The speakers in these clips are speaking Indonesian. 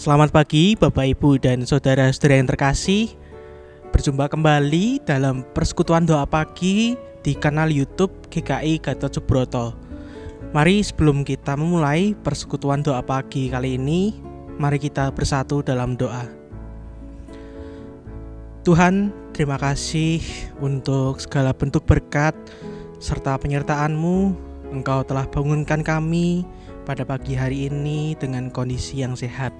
Selamat pagi Bapak Ibu dan saudara-saudara yang terkasih. Berjumpa kembali dalam persekutuan doa pagi di kanal YouTube GKI Gatot Subroto. Mari sebelum kita memulai persekutuan doa pagi kali ini, mari kita bersatu dalam doa. Tuhan, terima kasih untuk segala bentuk berkat serta penyertaan-Mu. Engkau telah bangunkan kami pada pagi hari ini dengan kondisi yang sehat.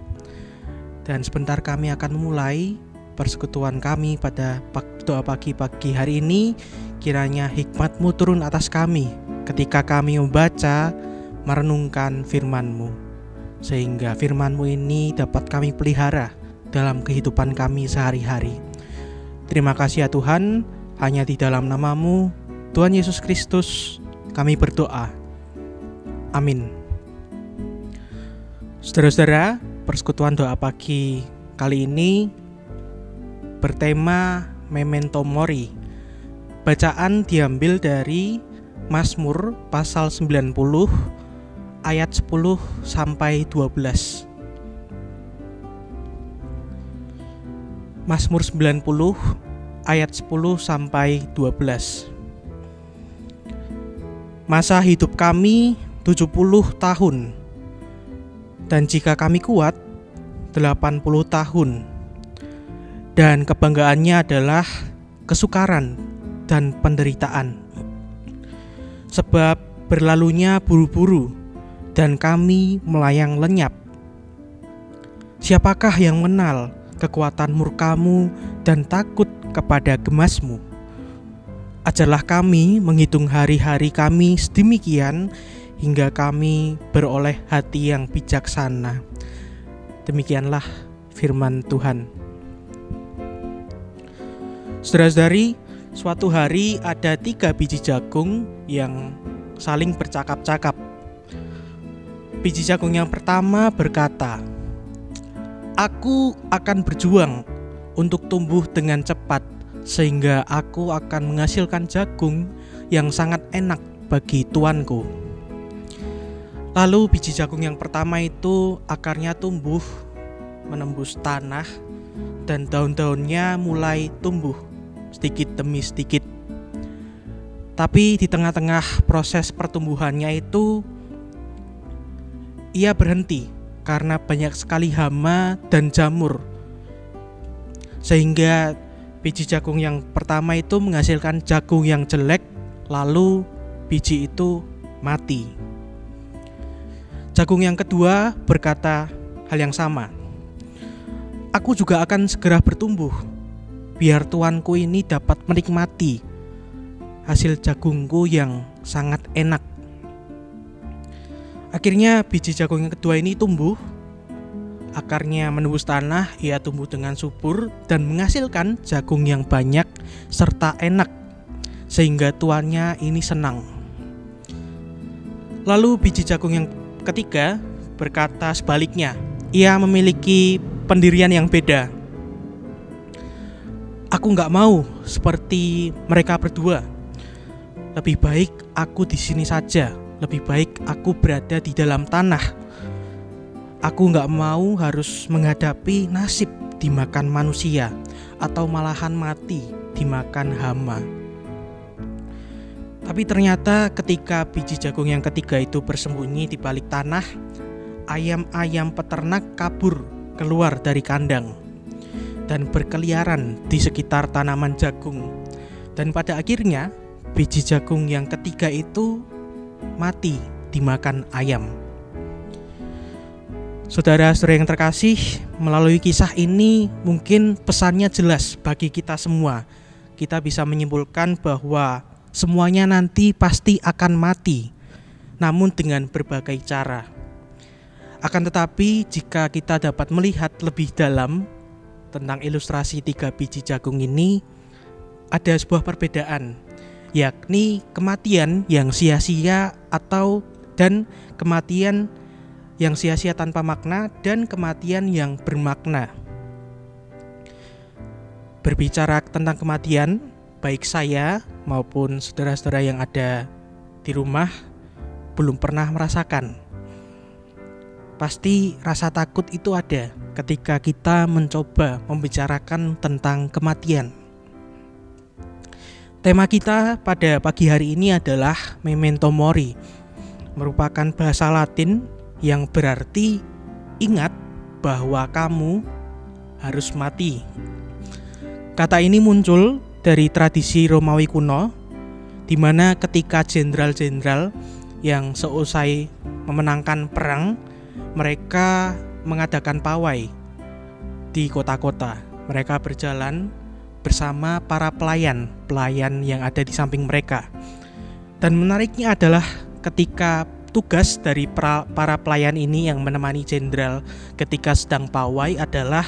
Dan sebentar kami akan memulai persekutuan kami pada doa pagi hari ini. Kiranya hikmat-Mu turun atas kami ketika kami membaca, merenungkan firman-Mu, sehingga firman-Mu ini dapat kami pelihara dalam kehidupan kami sehari-hari. Terima kasih ya Tuhan, hanya di dalam nama-Mu, Tuhan Yesus Kristus, kami berdoa. Amin. Saudara-saudara, persekutuan doa pagi kali ini bertema Memento Mori. Bacaan diambil dari Mazmur pasal 90 ayat 10 sampai 12. Mazmur 90 ayat 10 sampai 12. Masa hidup kami 70 tahun. Dan jika kami kuat 80 tahun. Dan kebanggaannya adalah kesukaran dan penderitaan. Sebab berlalunya buru-buru dan kami melayang lenyap. Siapakah yang mengenal kekuatan murka-Mu dan takut kepada gemas-Mu? Ajarlah kami menghitung hari-hari kami sedemikian hingga kami beroleh hati yang bijaksana. Demikianlah firman Tuhan. Saudara-saudari, suatu hari ada 3 biji jagung yang saling bercakap-cakap. Biji jagung yang pertama berkata, "Aku akan berjuang untuk tumbuh dengan cepat, sehingga aku akan menghasilkan jagung yang sangat enak bagi tuanku." Lalu biji jagung yang pertama itu akarnya tumbuh menembus tanah dan daun-daunnya mulai tumbuh sedikit demi sedikit. Tapi di tengah-tengah proses pertumbuhannya itu ia berhenti karena banyak sekali hama dan jamur. Sehingga biji jagung yang pertama itu menghasilkan jagung yang jelek, lalu biji itu mati. Jagung yang kedua berkata hal yang sama. "Aku juga akan segera bertumbuh, biar tuanku ini dapat menikmati hasil jagungku yang sangat enak." Akhirnya biji jagung yang kedua ini tumbuh, akarnya menembus tanah, ia tumbuh dengan subur dan menghasilkan jagung yang banyak serta enak, sehingga tuannya ini senang. Lalu biji jagung yang ketiga berkata sebaliknya, ia memiliki pendirian yang beda. "Aku gak mau seperti mereka berdua. Lebih baik aku di sini saja. Lebih baik aku berada di dalam tanah. Aku gak mau harus menghadapi nasib dimakan manusia atau malahan mati dimakan hama." Tapi ternyata ketika biji jagung yang ketiga itu bersembunyi di balik tanah, ayam-ayam peternak kabur keluar dari kandang dan berkeliaran di sekitar tanaman jagung. Dan pada akhirnya biji jagung yang ketiga itu mati dimakan ayam. Saudara-saudara yang terkasih, melalui kisah ini mungkin pesannya jelas bagi kita semua. Kita bisa menyimpulkan bahwa semuanya nanti pasti akan mati, namun dengan berbagai cara. Akan tetapi jika kita dapat melihat lebih dalam tentang ilustrasi 3 biji jagung ini, ada sebuah perbedaan, yakni kematian yang sia-sia dan kematian yang sia-sia tanpa makna dan kematian yang bermakna. Berbicara tentang kematian, baik saya maupun saudara-saudara yang ada di rumah belum pernah merasakan. Pasti rasa takut itu ada ketika kita mencoba membicarakan tentang kematian. Tema kita pada pagi hari ini adalah Memento Mori, merupakan bahasa Latin yang berarti ingat bahwa kamu harus mati. Kata ini muncul dari tradisi Romawi kuno, di mana ketika jenderal-jenderal yang seusai memenangkan perang, mereka mengadakan pawai di kota-kota. Mereka berjalan bersama para pelayan yang ada di samping mereka. Dan menariknya adalah ketika tugas dari para pelayan ini yang menemani jenderal ketika sedang pawai adalah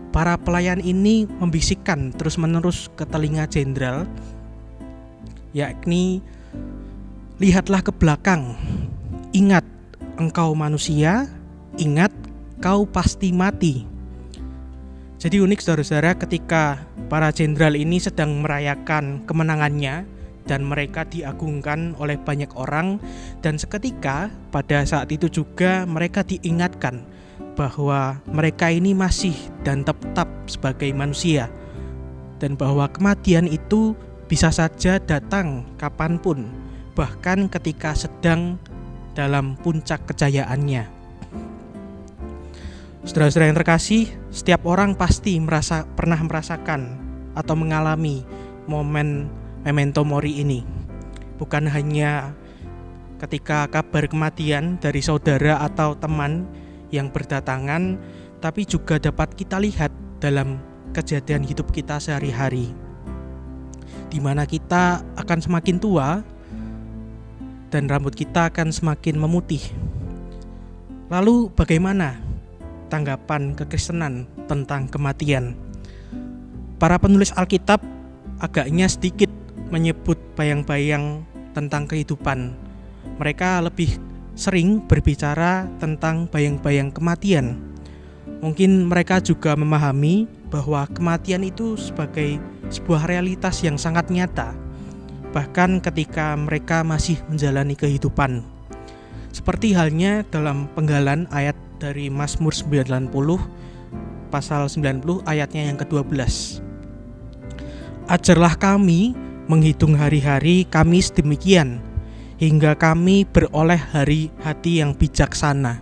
para pelayan ini membisikkan terus-menerus ke telinga jenderal, yakni lihatlah ke belakang, ingat engkau manusia, ingat kau pasti mati. Jadi unik saudara-saudara, ketika para jenderal ini sedang merayakan kemenangannya dan mereka diagungkan oleh banyak orang, dan seketika pada saat itu juga mereka diingatkan bahwa mereka ini masih dan tetap sebagai manusia, dan bahwa kematian itu bisa saja datang kapanpun, bahkan ketika sedang dalam puncak kejayaannya. Saudara-saudara yang terkasih, setiap orang pasti pernah merasakan atau mengalami momen Memento Mori ini. Bukan hanya ketika kabar kematian dari saudara atau teman yang berdatangan, tapi juga dapat kita lihat dalam kejadian hidup kita sehari-hari, di mana kita akan semakin tua dan rambut kita akan semakin memutih. Lalu bagaimana tanggapan kekristenan tentang kematian? Para penulis Alkitab agaknya sedikit menyebut bayang-bayang tentang kehidupan. Mereka lebih sering berbicara tentang bayang-bayang kematian. Mungkin mereka juga memahami bahwa kematian itu sebagai sebuah realitas yang sangat nyata, bahkan ketika mereka masih menjalani kehidupan. Seperti halnya dalam penggalan ayat dari Mazmur 90 pasal 90 ayatnya yang ke-12. Ajarlah kami menghitung hari-hari kami sedemikian, hingga kami beroleh hati yang bijaksana.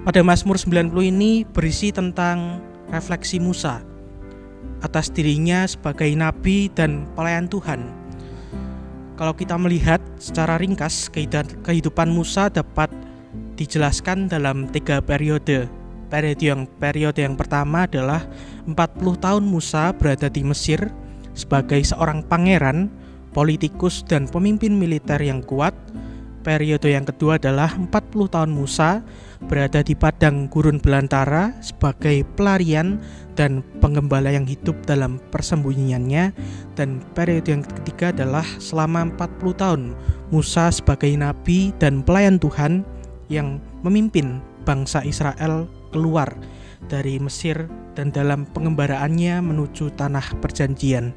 Pada Mazmur 90 ini berisi tentang refleksi Musa atas dirinya sebagai nabi dan pelayan Tuhan. Kalau kita melihat secara ringkas, kehidupan Musa dapat dijelaskan dalam 3 periode. Periode yang pertama adalah 40 tahun Musa berada di Mesir sebagai seorang pangeran, politikus dan pemimpin militer yang kuat. Periode yang kedua adalah 40 tahun Musa berada di padang gurun belantara sebagai pelarian dan penggembala yang hidup dalam persembunyiannya. Dan periode yang ketiga adalah selama 40 tahun Musa sebagai nabi dan pelayan Tuhan yang memimpin bangsa Israel keluar dari Mesir dan dalam pengembaraannya menuju tanah perjanjian.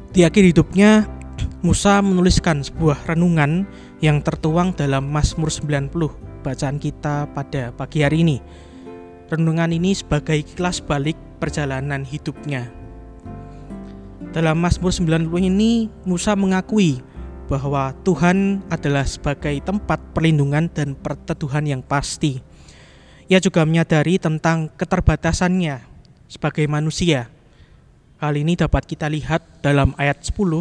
Di akhir hidupnya, Musa menuliskan sebuah renungan yang tertuang dalam Mazmur 90, bacaan kita pada pagi hari ini. Renungan ini sebagai kilas balik perjalanan hidupnya. Dalam Mazmur 90 ini, Musa mengakui bahwa Tuhan adalah sebagai tempat perlindungan dan perteduhan yang pasti. Ia juga menyadari tentang keterbatasannya sebagai manusia. Hal ini dapat kita lihat dalam ayat 10.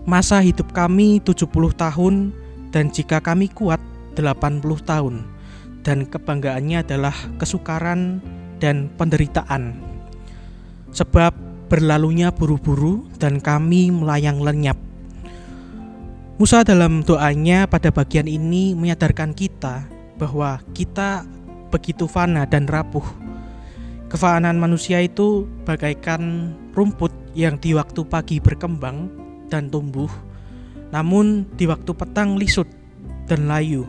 Masa hidup kami 70 tahun, dan jika kami kuat 80 tahun, dan kebanggaannya adalah kesukaran dan penderitaan. Sebab berlalunya buru-buru dan kami melayang lenyap. Musa dalam doanya pada bagian ini menyadarkan kita bahwa kita begitu fana dan rapuh. Kefanaan manusia itu bagaikan rumput yang di waktu pagi berkembang dan tumbuh, namun di waktu petang lisut dan layu.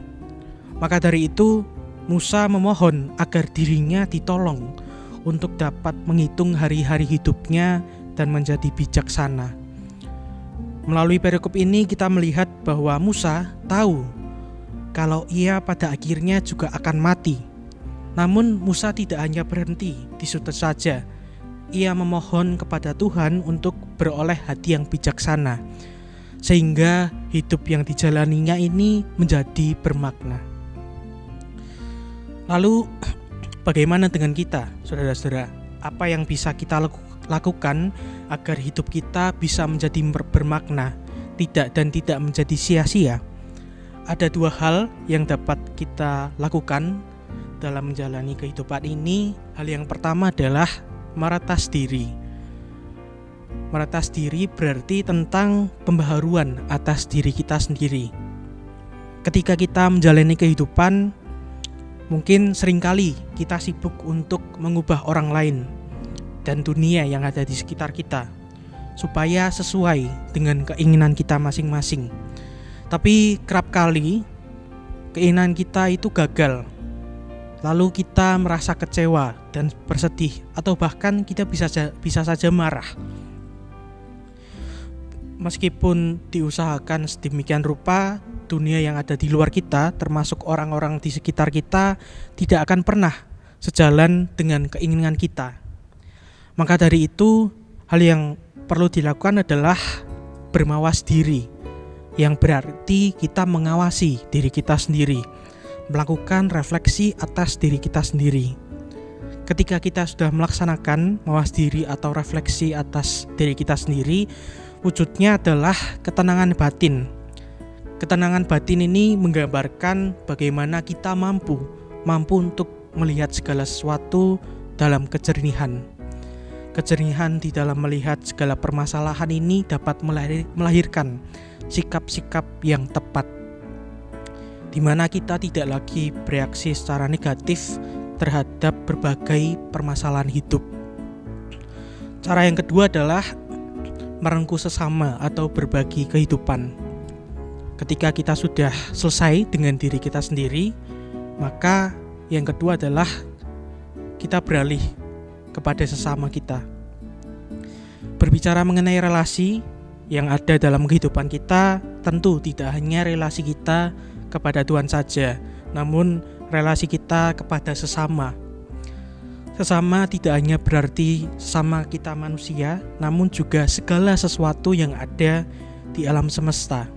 Maka dari itu Musa memohon agar dirinya ditolong untuk dapat menghitung hari-hari hidupnya dan menjadi bijaksana. Melalui perikop ini kita melihat bahwa Musa tahu kalau ia pada akhirnya juga akan mati. Namun Musa tidak hanya berhenti di situ saja. Ia memohon kepada Tuhan untuk beroleh hati yang bijaksana, sehingga hidup yang dijalaninya ini menjadi bermakna. Lalu bagaimana dengan kita, saudara-saudara? Apa yang bisa kita lakukan agar hidup kita bisa menjadi bermakna, tidak menjadi sia-sia? Ada dua hal yang dapat kita lakukan dalam menjalani kehidupan ini. Hal yang pertama adalah meratas diri. Meratas diri berarti tentang pembaharuan atas diri kita sendiri. Ketika kita menjalani kehidupan, mungkin seringkali kita sibuk untuk mengubah orang lain dan dunia yang ada di sekitar kita supaya sesuai dengan keinginan kita masing-masing. Tapi kerap kali keinginan kita itu gagal. Lalu kita merasa kecewa dan bersedih, atau bahkan kita bisa saja marah. Meskipun diusahakan sedemikian rupa, dunia yang ada di luar kita, termasuk orang-orang di sekitar kita, tidak akan pernah sejalan dengan keinginan kita. Maka dari itu, hal yang perlu dilakukan adalah bermawas diri, yang berarti kita mengawasi diri kita sendiri, melakukan refleksi atas diri kita sendiri. Ketika kita sudah melaksanakan mawas diri atau refleksi atas diri kita sendiri, wujudnya adalah ketenangan batin. Ketenangan batin ini menggambarkan bagaimana kita mampu untuk melihat segala sesuatu dalam kejernihan. Kejernihan di dalam melihat segala permasalahan ini dapat melahirkan sikap-sikap yang tepat, di mana kita tidak lagi bereaksi secara negatif terhadap berbagai permasalahan hidup. Cara yang kedua adalah merengkuh sesama atau berbagi kehidupan. Ketika kita sudah selesai dengan diri kita sendiri, maka yang kedua adalah kita beralih kepada sesama kita. Berbicara mengenai relasi yang ada dalam kehidupan kita, tentu tidak hanya relasi kita kepada Tuhan saja, namun relasi kita kepada sesama. Sesama tidak hanya berarti sesama kita manusia, namun juga segala sesuatu yang ada di alam semesta.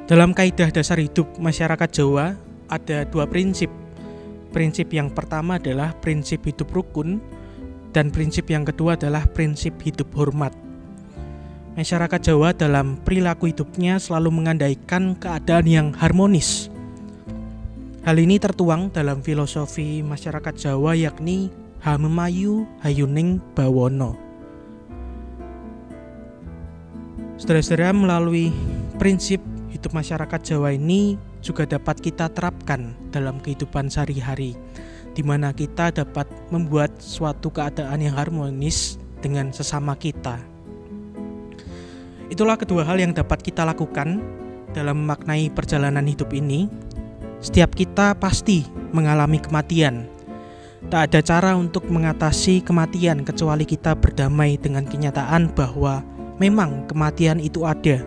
Dalam kaidah dasar hidup masyarakat Jawa ada dua prinsip. Prinsip yang pertama adalah prinsip hidup rukun, dan prinsip yang kedua adalah prinsip hidup hormat. Masyarakat Jawa dalam perilaku hidupnya selalu mengandaikan keadaan yang harmonis. Hal ini tertuang dalam filosofi masyarakat Jawa, yakni Hamemayu Hayuning Bawono. Saudara-saudara, melalui prinsip hidup masyarakat Jawa ini juga dapat kita terapkan dalam kehidupan sehari-hari, di mana kita dapat membuat suatu keadaan yang harmonis dengan sesama kita. Itulah kedua hal yang dapat kita lakukan dalam memaknai perjalanan hidup ini. Setiap kita pasti mengalami kematian. Tak ada cara untuk mengatasi kematian kecuali kita berdamai dengan kenyataan bahwa memang kematian itu ada.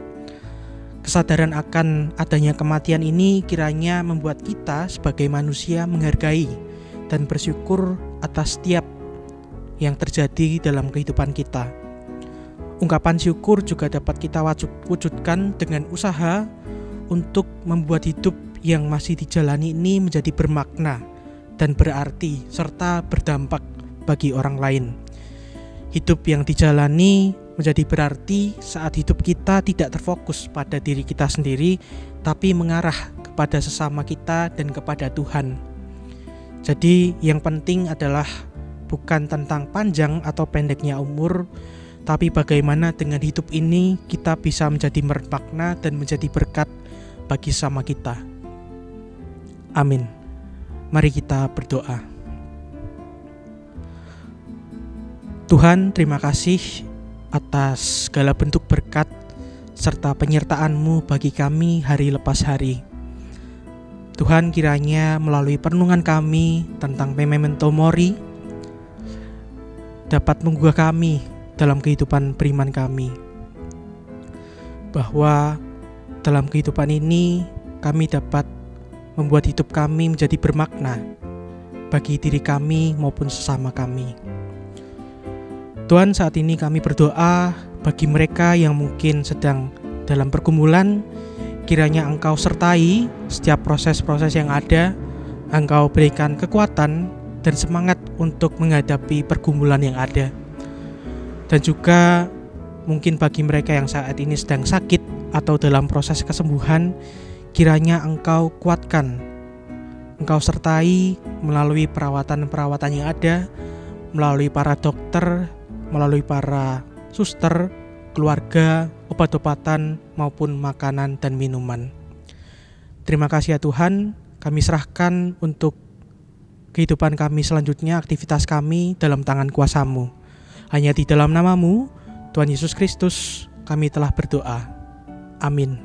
Kesadaran akan adanya kematian ini kiranya membuat kita sebagai manusia menghargai dan bersyukur atas setiap yang terjadi dalam kehidupan kita. Ungkapan syukur juga dapat kita wujudkan dengan usaha untuk membuat hidup yang masih dijalani ini menjadi bermakna dan berarti serta berdampak bagi orang lain. Hidup yang dijalani menjadi berarti saat hidup kita tidak terfokus pada diri kita sendiri, tapi mengarah kepada sesama kita dan kepada Tuhan. Jadi yang penting adalah bukan tentang panjang atau pendeknya umur, tapi bagaimana dengan hidup ini kita bisa menjadi bermakna dan menjadi berkat bagi sesama kita. Amin. Mari kita berdoa. Tuhan, terima kasih atas segala bentuk berkat serta penyertaan-Mu bagi kami hari lepas hari. Tuhan, kiranya melalui perenungan kami tentang Memento Mori dapat menggugah kami dalam kehidupan beriman kami, bahwa dalam kehidupan ini kami dapat membuat hidup kami menjadi bermakna bagi diri kami maupun sesama kami. Tuhan, saat ini kami berdoa bagi mereka yang mungkin sedang dalam pergumulan, kiranya Engkau sertai setiap proses-proses yang ada, Engkau berikan kekuatan dan semangat untuk menghadapi pergumulan yang ada. Dan juga mungkin bagi mereka yang saat ini sedang sakit atau dalam proses kesembuhan, kiranya Engkau kuatkan, Engkau sertai melalui perawatan-perawatan yang ada, melalui para dokter, melalui para suster, keluarga, obat-obatan maupun makanan dan minuman. Terima kasih ya Tuhan, kami serahkan untuk kehidupan kami selanjutnya, aktivitas kami dalam tangan kuasa-Mu. Hanya di dalam nama-Mu, Tuhan Yesus Kristus, kami telah berdoa. Amin.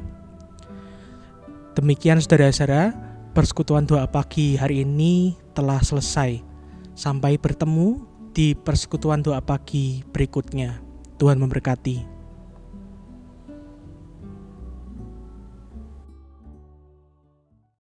Demikian saudara-saudara, persekutuan doa pagi hari ini telah selesai. Sampai bertemu di persekutuan doa pagi berikutnya. Tuhan memberkati.